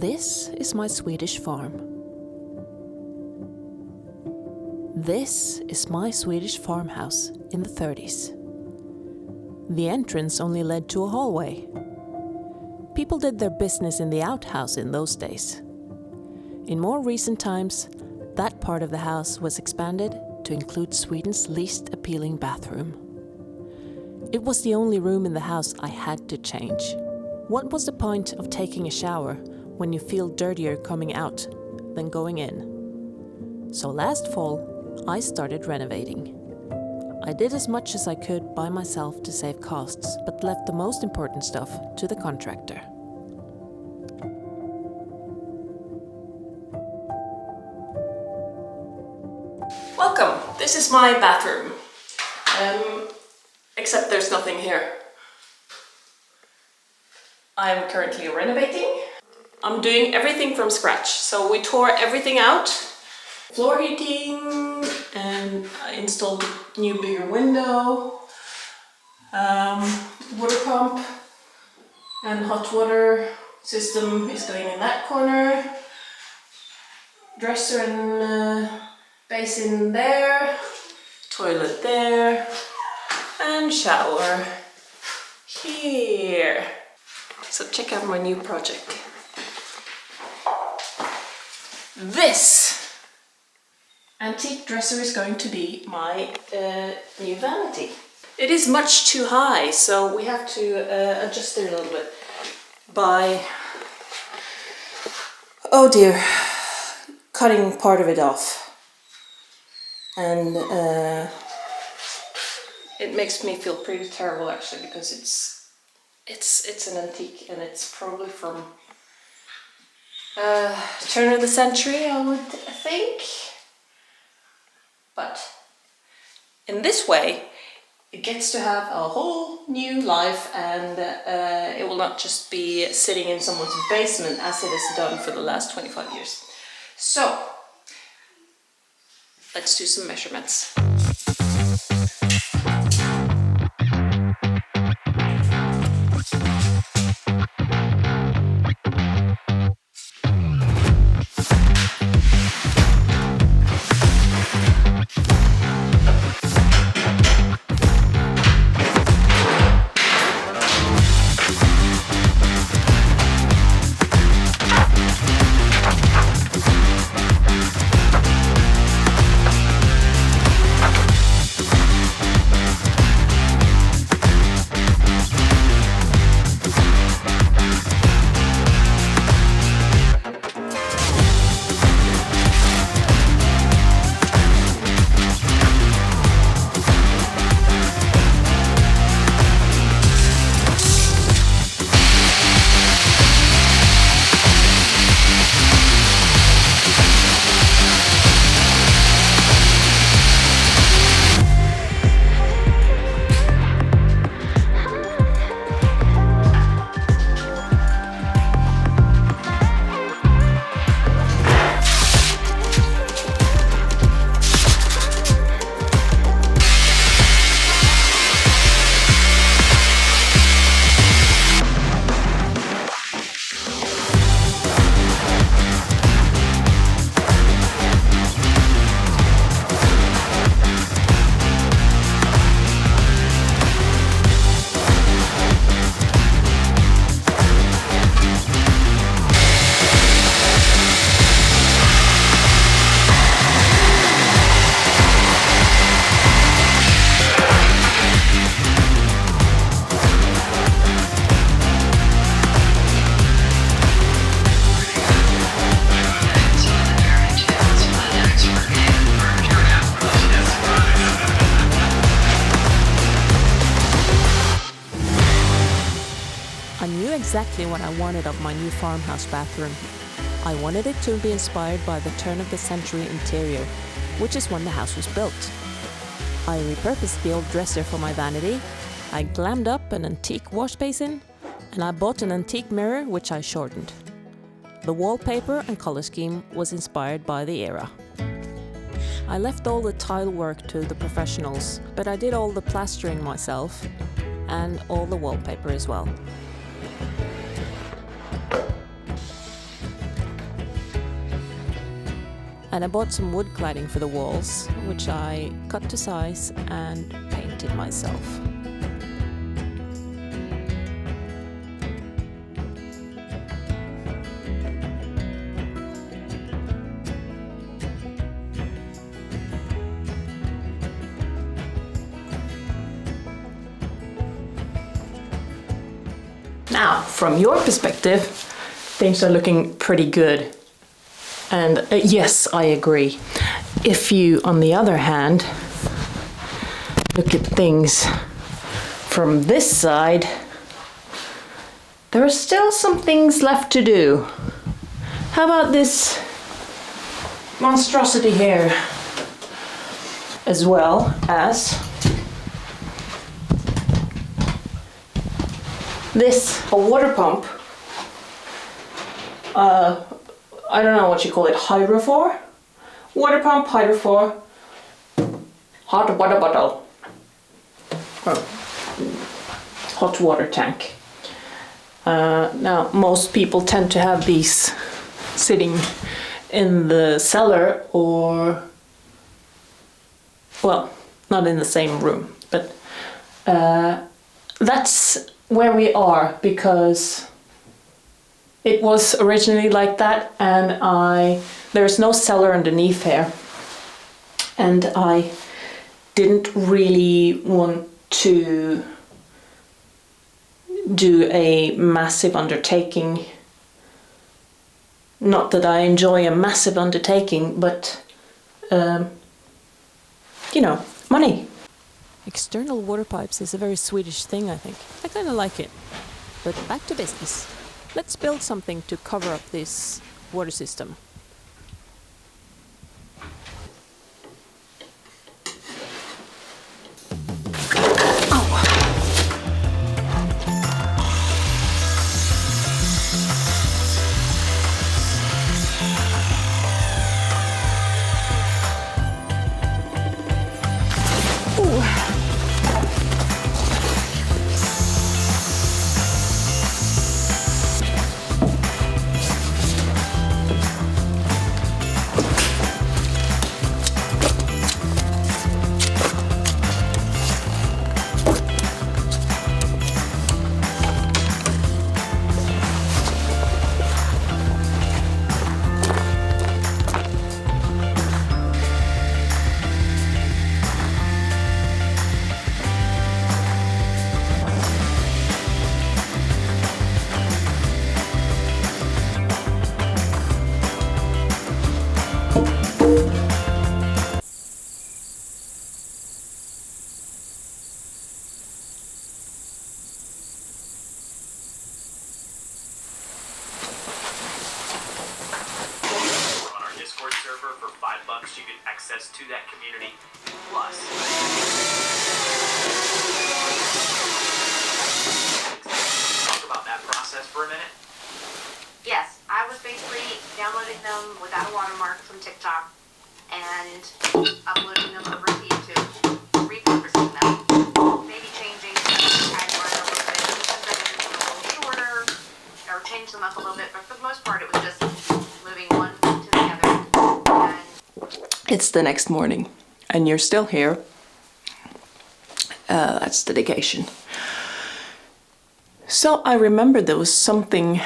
This is my Swedish farm. This is my Swedish farmhouse in the 30s. The entrance only led to a hallway. People did their business in the outhouse in those days. In more recent times, that part of the house was expanded to include Sweden's least appealing bathroom. It was the only room in the house I had to change. What was the point of taking a shower when you feel dirtier coming out than going in? So last fall, I started renovating. I did as much as I could by myself to save costs, but left the most important stuff to the contractor. Welcome, this is my bathroom. Except there's nothing here. I'm currently renovating. I'm doing everything from scratch. So we tore everything out. Floor heating, and I installed a new bigger window, water pump, and hot water system is going in that corner. Dresser and basin there, toilet there, and shower here. So check out my new project. This antique dresser is going to be my new vanity. It is much too high, so we have to adjust it a little bit by, oh dear, cutting part of it off. And it makes me feel pretty terrible actually, because it's an antique and it's probably from turn of the century, I would think. But in this way, it gets to have a whole new life, and it will not just be sitting in someone's basement as it has done for the last 25 years. So, let's do some measurements. I knew exactly what I wanted of my new farmhouse bathroom. I wanted it to be inspired by the turn-of-the-century interior, which is when the house was built. I repurposed the old dresser for my vanity, I glammed up an antique wash basin, and I bought an antique mirror which I shortened. The wallpaper and color scheme was inspired by the era. I left all the tile work to the professionals, but I did all the plastering myself and all the wallpaper as well. And I bought some wood cladding for the walls, which I cut to size and painted myself. Now, from your perspective, things are looking pretty good. And yes, I agree. If you, on the other hand, look at things from this side, there are still some things left to do. How about this monstrosity here? As well as this, a water pump. I don't know what you call it, hydrophore? Water pump, hydrophore, hot water bottle, hot water tank. Now, most people tend to have these sitting in the cellar or, well, not in the same room, but that's where we are because it was originally like that, and there's no cellar underneath here, and I didn't really want to do a massive undertaking. Not that I enjoy a massive undertaking, but you know, money. External water pipes is a very Swedish thing, I think. I kind of like it. But back to business. Let's build something to cover up this water system. For $5, you get access to that community. Plus, talk about that process for a minute. Yes, I was basically downloading them without a watermark from TikTok and uploading them over to YouTube, repurposing them, maybe changing the tagline a little bit, making them a little shorter, or change them up a little bit, but for the most part it was just moving one to the other. It's the next morning, and you're still here. That's dedication. So I remembered there was something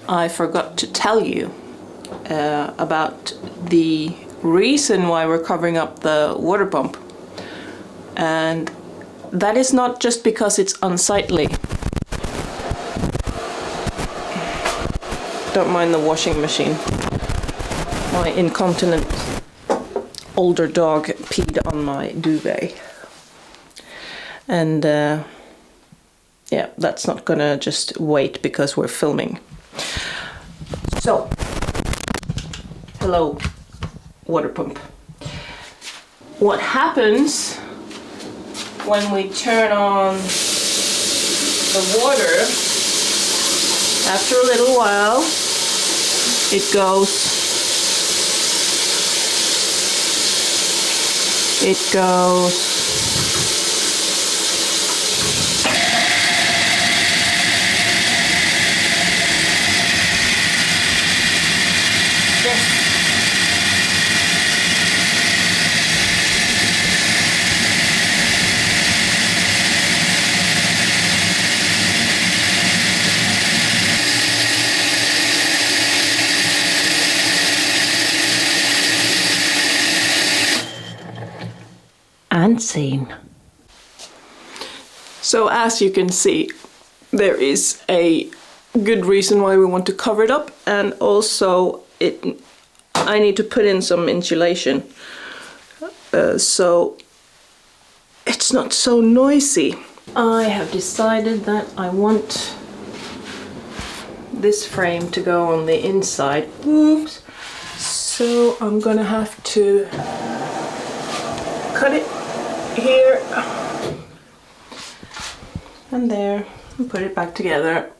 I forgot to tell you about the reason why we're covering up the water pump. And that is not just because it's unsightly. Don't mind the washing machine. My incontinent older dog peed on my duvet. And yeah, that's not gonna just wait because we're filming. So, hello, water pump. What happens when we turn on the water, after a little while, it goes and seen. So as you can see, there is a good reason why we want to cover it up, and also I need to put in some insulation so it's not so noisy. I have decided that I want this frame to go on the inside. Oops. So I'm gonna have to cut it here and there and put it back together.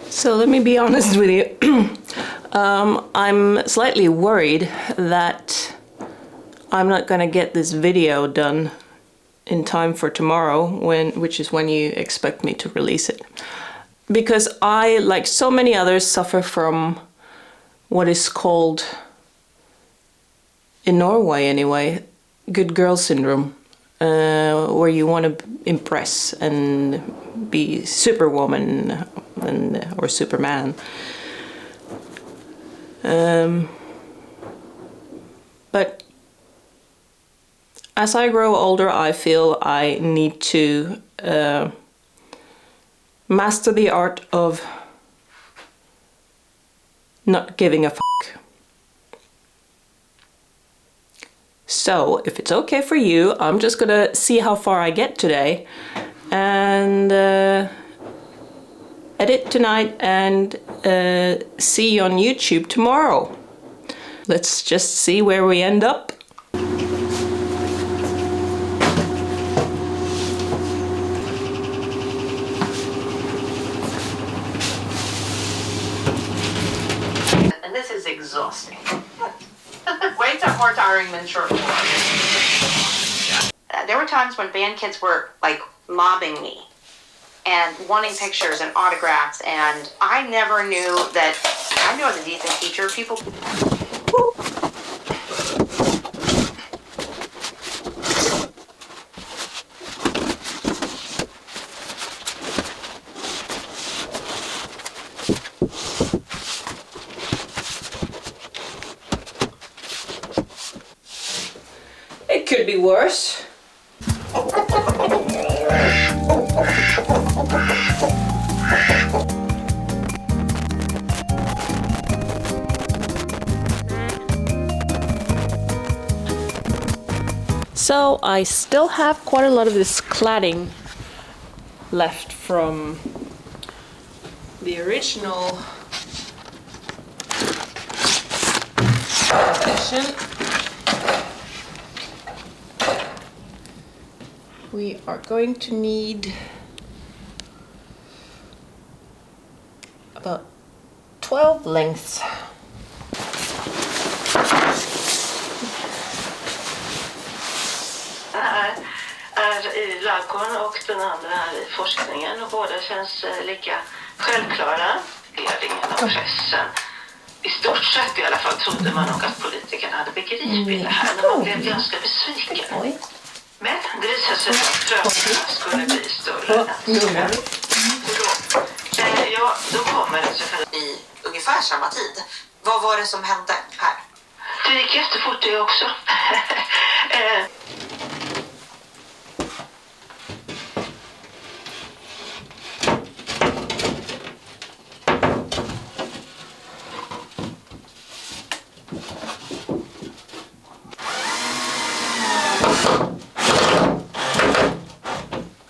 So let me be honest with you. I'm slightly worried that I'm not gonna get this video done in time for tomorrow, which is when you expect me to release it. Because I, like so many others, suffer from what is called, in Norway anyway, good girl syndrome, where you want to impress and be superwoman or Superman. But as I grow older, I feel I need to master the art of not giving a fuck. So, if it's okay for you, I'm just gonna see how far I get today and edit tonight and see you on YouTube tomorrow. Let's just see where we end up. And this is exhausting. Weights are more tiring than short form. There were times when band kids were like mobbing me and wanting pictures and autographs, and I never knew that. I knew I was a decent teacher. People. It could be worse. So I still have quite a lot of this cladding left from the original section. We are going to need about 12 lengths. Är i ladugården och den andra är i forskningen, och båda känns lika självklara. Ledningen av pressen. I stort sett i alla fall trodde man nog att politikerna hade begripit det här, men man blev ganska besviken. Men det visade sig att tröskeln skulle bli större än så. Då kommer det så kallade I ungefär samma tid. Vad var det som hände här? Det gick jättefort det också.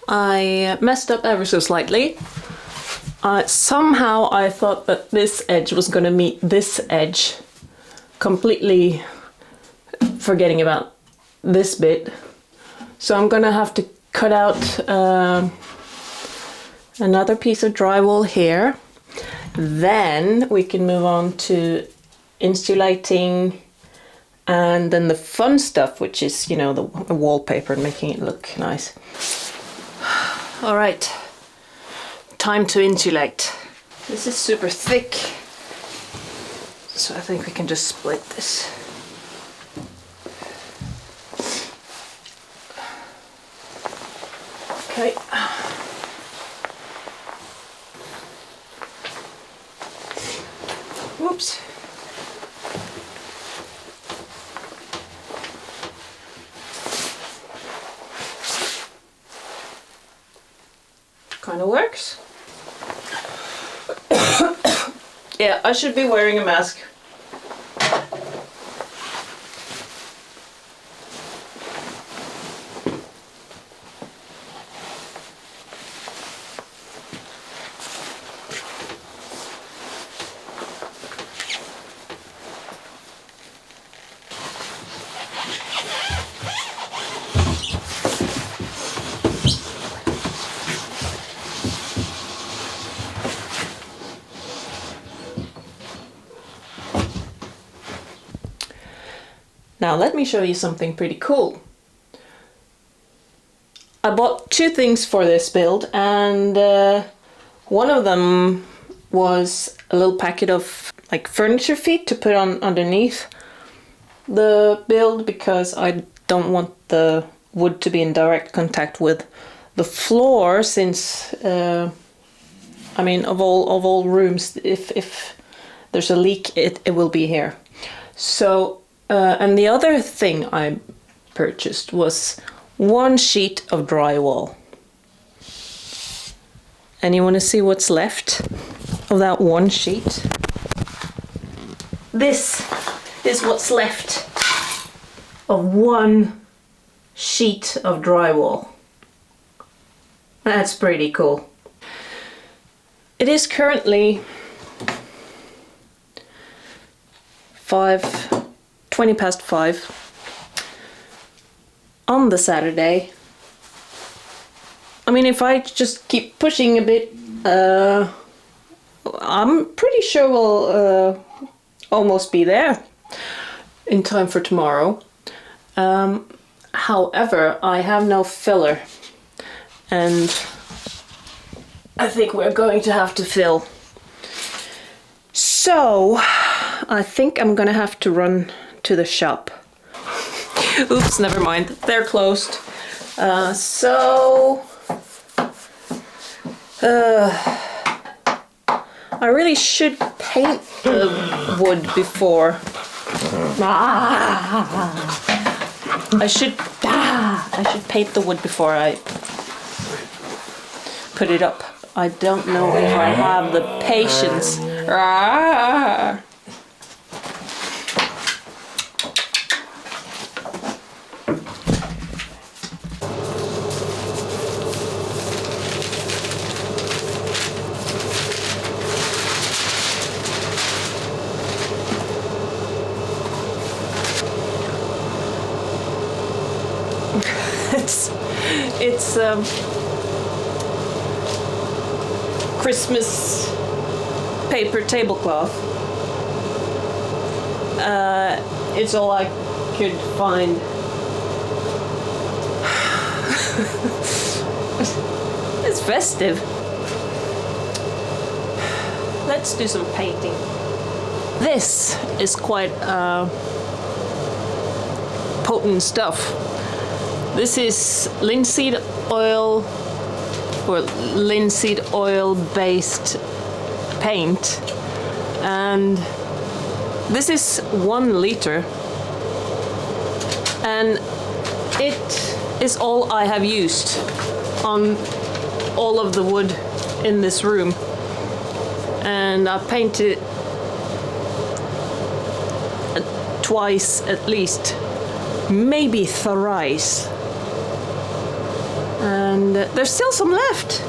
I messed up ever so slightly. Somehow I thought that this edge was going to meet this edge, completely forgetting about this bit. So I'm going to have to cut out another piece of drywall here. Then we can move on to insulating, and then the fun stuff, which is, you know, the wallpaper and making it look nice. All right, time to insulate. This is super thick, so I think we can just split this. Okay. Whoops. Kind of works. Yeah, I should be wearing a mask. Now let me show you something pretty cool. I bought two things for this build, and one of them was a little packet of like furniture feet to put on underneath the build, because I don't want the wood to be in direct contact with the floor, since I mean, of all rooms, if there's a leak, it will be here. So and the other thing I purchased was one sheet of drywall. And you want to see what's left of that one sheet? This is what's left of one sheet of drywall. That's pretty cool. It is currently 20 past 5 on the Saturday. I mean, if I just keep pushing a bit, I'm pretty sure we'll almost be there in time for tomorrow. However, I have no filler, and I think we're going to have to fill. So I think I'm gonna have to run to the shop. Oops, never mind, they're closed. I really should paint the wood before. I should paint the wood before I put it up. I don't know if I have the patience. It's Christmas paper tablecloth. It's all I could find. It's festive. Let's do some painting. This is quite potent stuff. This is linseed oil, or linseed oil based paint, and this is 1 liter, and it is all I have used on all of the wood in this room, and I painted it twice at least, maybe thrice. And there's still some left.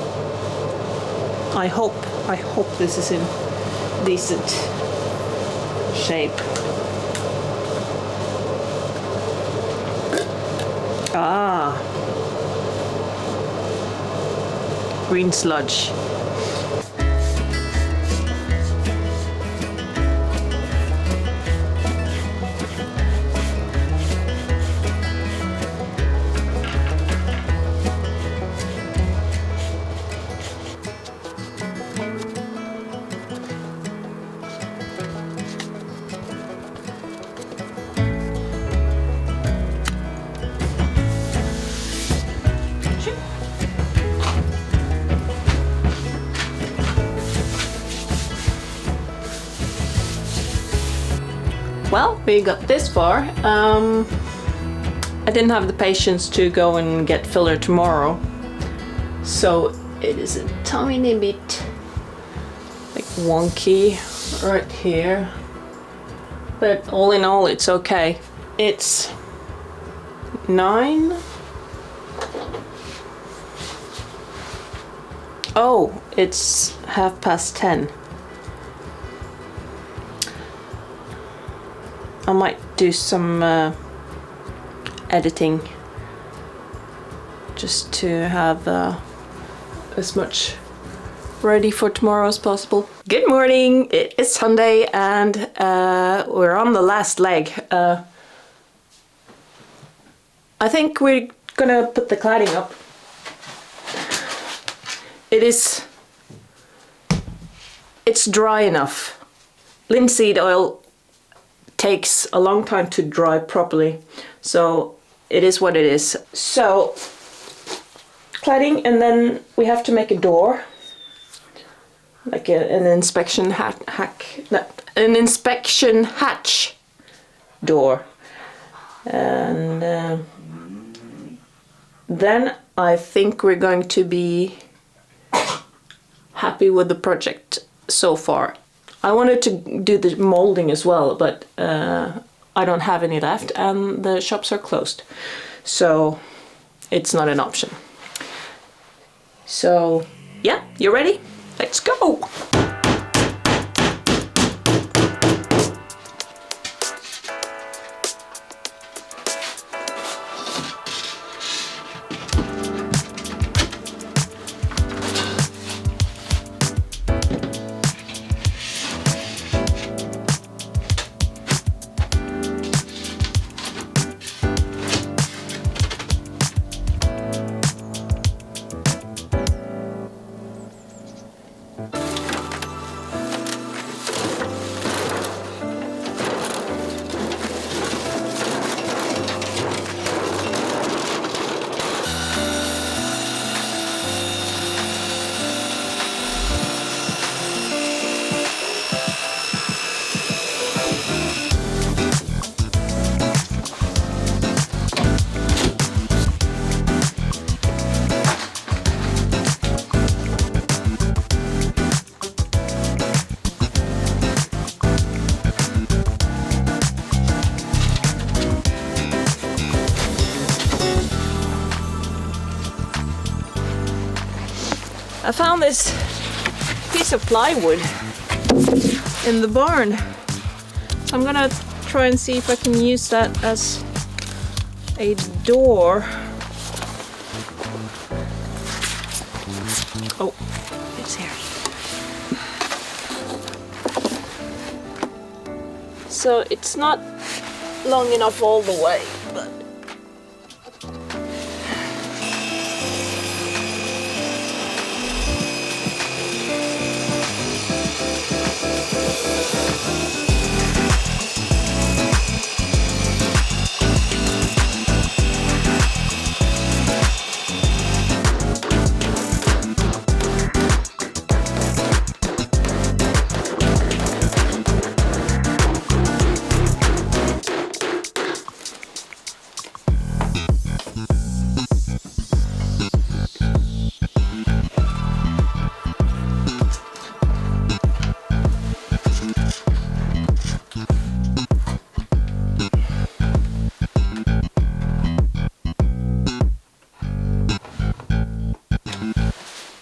I hope this is in decent shape. Green sludge. well, we got this far. I didn't have the patience to go and get filler tomorrow, so it is a tiny bit like wonky right here, but all in all it's okay. It's 9. Oh, it's 10:30. I might do some editing just to have as much ready for tomorrow as possible. Good morning, it is Sunday and we're on the last leg. I think we're gonna put the cladding up. It's dry enough. Linseed oil takes a long time to dry properly, so it is what it is. So cladding, and then we have to make a door, like an inspection hatch door, and then I think we're going to be happy with the project so far. I wanted to do the molding as well, but I don't have any left and the shops are closed, so it's not an option. So yeah, you ready? Let's go! I found this piece of plywood in the barn. So I'm gonna try and see if I can use that as a door. Oh, it's here. So it's not long enough all the way, but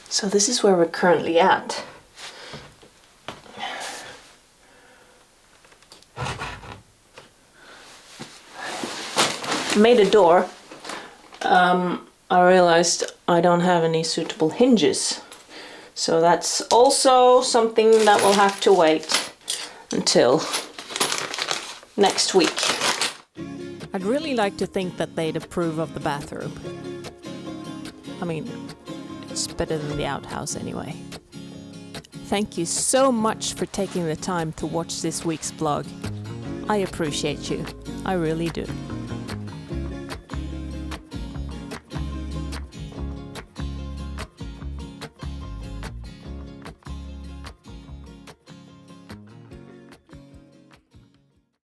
so this is where we're currently at. Made a door. I realized I don't have any suitable hinges. So that's also something that will have to wait until next week. I'd really like to think that they'd approve of the bathroom. I mean, it's better than the outhouse anyway. Thank you so much for taking the time to watch this week's vlog. I appreciate you. I really do.